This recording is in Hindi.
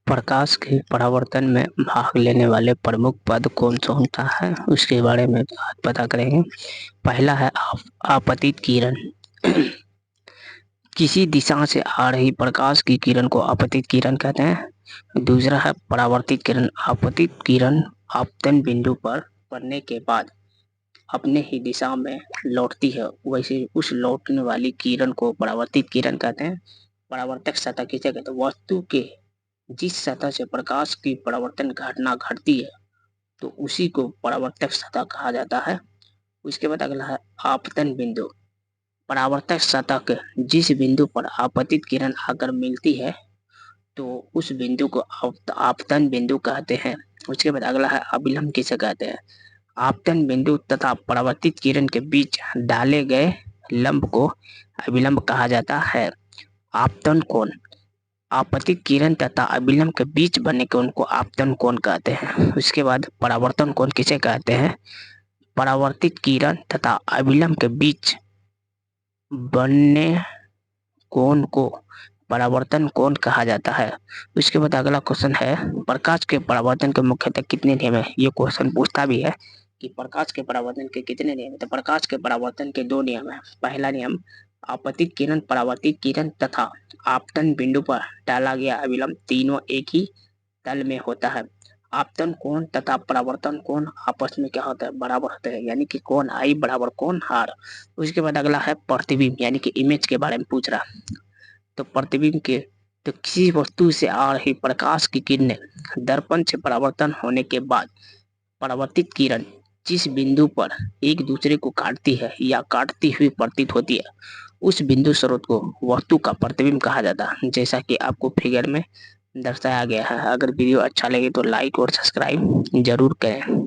प्रकाश के परावर्तन में भाग लेने वाले प्रमुख पद कौन सा होता है, उसके बारे में आज पता करेंगे। पहला है आपतित किरण। किसी दिशा से आ रही प्रकाश की किरण को आपतित किरण कहते हैं। दूसरा है परावर्तित किरण। आपतित किरण आपतन बिंदु पर पड़ने के बाद अपने ही दिशा में लौटती है, वैसे उस लौटने वाली किरण को परावर्तित किरण कहते हैं। परावर्तक सतह किसे कहते हैं? वस्तु के जिस सतह से प्रकाश की परावर्तन घटना घटती है तो उसी को परावर्तक सतह कहा जाता है। उसके बाद अगला है आपतन बिंदु। परावर्तक सतह के जिस बिंदु पर आपतित किरण आकर मिलती है तो उस बिंदु को आपतन बिंदु कहते हैं। उसके बाद अगला है अभिलंब किसे कहते हैं? आपतन बिंदु तथा परावर्तित किरण के बीच डाले गए लंब को अभिलंब कहा जाता है। आपतन कोण। आपतित किरण तथा अभिलंब के बीच बने कोण को आपतन कोण कहते हैं। उसके बाद परावर्तन कोण किसे कहते हैं? परावर्तित किरण तथा अभिलंब के बीच बनने कोण को परावर्तन कोण कहा जाता है। उसके बाद अगला क्वेश्चन है प्रकाश के परावर्तन के मुख्यतः कितने नियम है? ये क्वेश्चन पूछता भी है कि प्रकाश के परावर्तन के कितने नियम है। तो प्रकाश के परावर्तन के दो नियम है। पहला नियम, आपतित किरण परावर्तित किरण तथा आपतन बिंदु पर डाला गया अभिलंब तीनों एक ही तल में होता है। आपतन कोण तथा परावर्तन कोण आपस में क्या होता है? बराबर होते हैं, यानी कि कोण आई बराबर कोण आर। उसके बाद अगला है प्रतिबिंब, यानी कि इमेज के बारे में पूछ रहा। तो प्रतिबिंब के तो किसी वस्तु से आ रही प्रकाश की किरणें दर्पण से परावर्तन होने के बाद परावर्तित किरण जिस बिंदु पर एक दूसरे को काटती है या काटती हुई प्रतीत होती है उस बिंदु स्रोत को वस्तु का प्रतिबिंब कहा जाता है, जैसा कि आपको फिगर में दर्शाया गया है। अगर वीडियो अच्छा लगे तो लाइक और सब्सक्राइब जरूर करें।